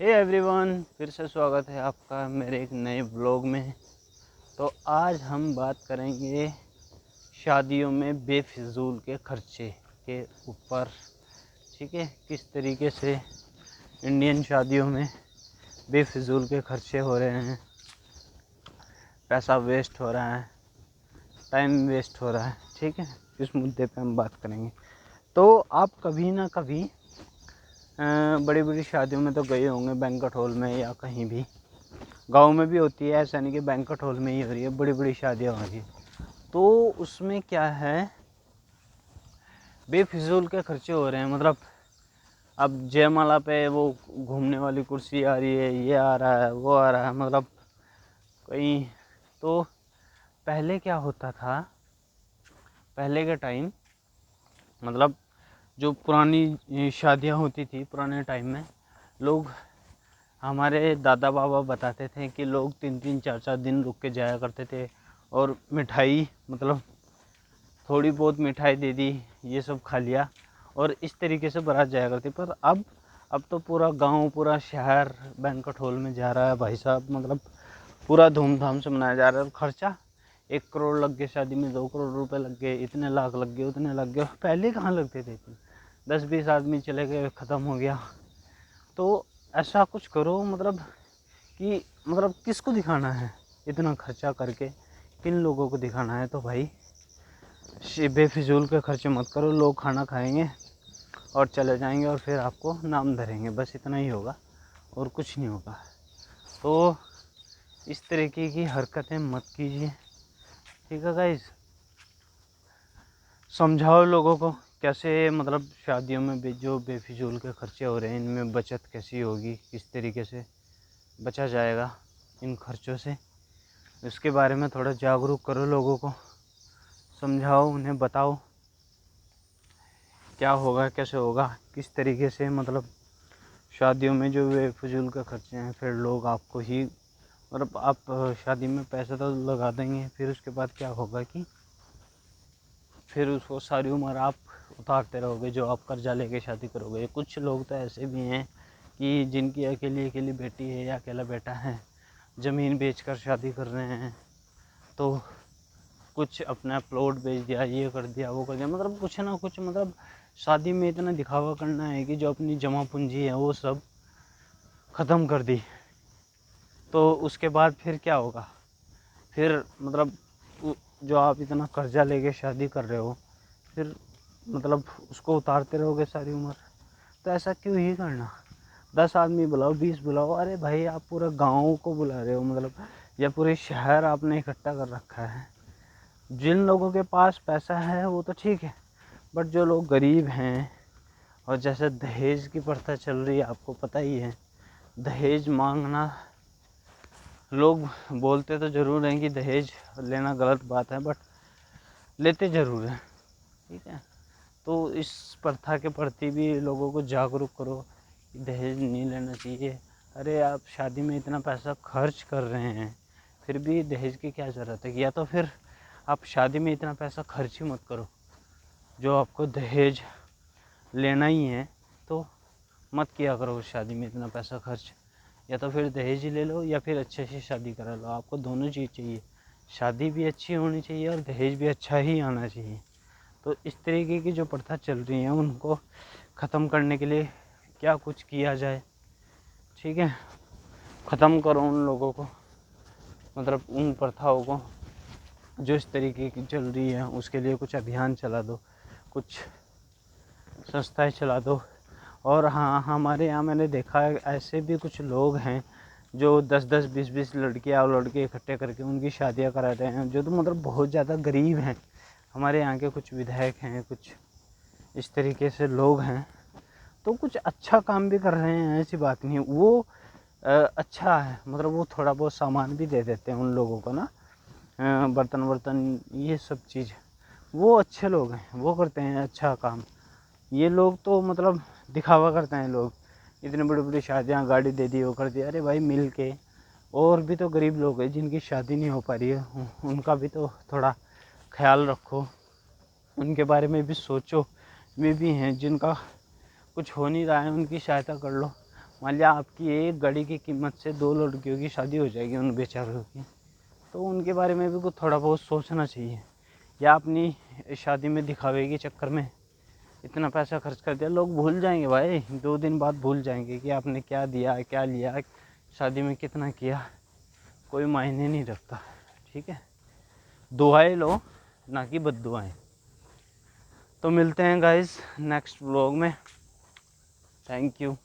Hey everyone, फिर से स्वागत है आपका मेरे एक नए ब्लॉग में। तो आज हम बात करेंगे शादियों में बेफिजूल के खर्चे के ऊपर। ठीक है, किस तरीके से इंडियन शादियों में बेफिजूल के खर्चे हो रहे हैं, पैसा वेस्ट हो रहा है, टाइम वेस्ट हो रहा है। ठीक है, इस मुद्दे पे हम बात करेंगे। तो आप कभी ना कभी बड़ी बड़ी शादियों में तो गए होंगे, बैंक्वेट हॉल में या कहीं भी। गांव में भी होती है, ऐसा नहीं कि बैंक्वेट हॉल में ही हो रही है, बड़ी बड़ी शादियाँ हो रही है। तो उसमें क्या है, बेफिजूल के खर्चे हो रहे हैं। मतलब अब जयमाला पे वो घूमने वाली कुर्सी आ रही है, ये आ रहा है, वो आ रहा है। मतलब कहीं तो पहले क्या होता था, पहले के टाइम मतलब जो पुरानी शादियाँ होती थी पुराने टाइम में, लोग, हमारे दादा बाबा बताते थे कि लोग 3-3 4-4 दिन रुक के जाया करते थे। और मिठाई, मतलब थोड़ी बहुत मिठाई दे दी, ये सब खा लिया और इस तरीके से बारात जाया करती। पर अब तो पूरा गांव, पूरा शहर बैंक्वेट हॉल में जा रहा है भाई साहब। मतलब पूरा धूमधाम से मनाया जा रहा है। और खर्चा 1 करोड़ लग गए शादी में, 2 करोड़ रुपए लग गए, इतने लाख लग गए, उतने लग गए। पहले कहाँ लगते थे इतने? 10-20 आदमी चले गए, ख़त्म हो गया। तो ऐसा कुछ करो, मतलब कि मतलब किसको दिखाना है इतना खर्चा करके, किन लोगों को दिखाना है। तो भाई बेफिजूल के खर्चे मत करो। लोग खाना खाएंगे और चले जाएंगे और फिर आपको नाम धरेंगे, बस इतना ही होगा और कुछ नहीं होगा। तो इस तरीके की हरकतें मत कीजिए। ठीक है गाइस, समझाओ लोगों को कैसे, मतलब शादियों में जो बेफिजूल के खर्चे हो रहे हैं, इनमें बचत कैसी होगी, किस तरीके से बचा जाएगा इन खर्चों से। इसके बारे में थोड़ा जागरूक करो लोगों को, समझाओ, उन्हें बताओ क्या होगा, कैसे होगा, किस तरीके से। मतलब शादियों में जो बेफिजूल के खर्चे हैं, फिर लोग आपको ही, मतलब आप शादी में पैसा तो लगा देंगे, फिर उसके बाद क्या होगा कि फिर उसको सारी उम्र आप उतारते रहोगे, जो आप कर्जा लेके शादी करोगे। कुछ लोग तो ऐसे भी हैं कि जिनकी अकेली अकेली बेटी है या अकेला बेटा है, ज़मीन बेचकर शादी कर रहे हैं। तो कुछ अपना प्लॉट बेच दिया, ये कर दिया, वो कर दिया। मतलब कुछ ना कुछ, मतलब शादी में इतना दिखावा करना है कि जो अपनी जमा पूंजी है वो सब ख़त्म कर दी। तो उसके बाद फिर क्या होगा, फिर मतलब जो आप इतना कर्जा लेके शादी कर रहे हो, फिर मतलब उसको उतारते रहोगे सारी उम्र। तो ऐसा क्यों ही करना। 10 आदमी बुलाओ, 20 बुलाओ, अरे भाई आप पूरे गाँव को बुला रहे हो, मतलब या पूरे शहर आपने इकट्ठा कर रखा है। जिन लोगों के पास पैसा है वो तो ठीक है, बट जो लोग गरीब हैं, और जैसे दहेज की प्रथा चल रही है, आपको पता ही है, दहेज मांगना, लोग बोलते तो ज़रूर हैं कि दहेज लेना गलत बात है, बट लेते ज़रूर हैं। ठीक है, तो इस प्रथा के प्रति भी लोगों को जागरूक करो कि दहेज नहीं लेना चाहिए। अरे आप शादी में इतना पैसा खर्च कर रहे हैं, फिर भी दहेज की क्या ज़रूरत है? या तो फिर आप शादी में इतना पैसा खर्च ही मत करो। जो आपको दहेज लेना ही है तो मत किया करो उस शादी में इतना पैसा खर्च। या तो फिर दहेज ही ले लो या फिर अच्छे से शादी करा लो। आपको दोनों चीज़ चाहिए, शादी भी अच्छी होनी चाहिए और दहेज भी अच्छा ही आना चाहिए। तो इस तरीके की जो प्रथा चल रही है उनको ख़त्म करने के लिए क्या कुछ किया जाए। ठीक है, ख़त्म करो उन लोगों को, मतलब उन प्रथाओं को जो इस तरीके की चल रही है। उसके लिए कुछ अभियान चला दो, कुछ संस्थाएं चला दो। और हाँ, हमारे यहाँ मैंने देखा है ऐसे भी कुछ लोग हैं जो 10-10, 20-20 लड़कियाँ और लड़के इकट्ठे करके उनकी शादियाँ कराते हैं, जो तो मतलब बहुत ज़्यादा गरीब हैं। हमारे यहाँ के कुछ विधायक हैं, कुछ इस तरीके से लोग हैं, तो कुछ अच्छा काम भी कर रहे हैं, ऐसी बात नहीं। वो अच्छा है, मतलब वो थोड़ा बहुत सामान भी दे देते हैं उन लोगों को ना, बर्तन वर्तन ये सब चीज़। वो अच्छे लोग हैं, वो करते हैं अच्छा काम। ये लोग तो मतलब दिखावा करते हैं लोग, इतनी बड़ी बड़ी शादियाँ, गाड़ी दे दी, वो कर दिया। अरे भाई मिल के, और भी तो गरीब लोग हैं जिनकी शादी नहीं हो पा रही है, उनका भी तो थोड़ा ख्याल रखो, उनके बारे में भी सोचो। वे भी हैं जिनका कुछ हो नहीं रहा है, उनकी सहायता कर लो। मान लिया आपकी एक गाड़ी की कीमत से 2 लड़कियों की शादी हो जाएगी उन बेचारों की, तो उनके बारे में भी कुछ थोड़ा बहुत सोचना चाहिए। या अपनी शादी में दिखावे के चक्कर में इतना पैसा खर्च कर दिया, लोग भूल जाएंगे भाई, 2 दिन बाद भूल जाएंगे कि आपने क्या दिया, क्या लिया, शादी में कितना किया, कोई मायने नहीं रखता। ठीक है, दुआएं लो ना कि बद्दुआएं। तो मिलते हैं गाइस नेक्स्ट व्लॉग में। Thank you.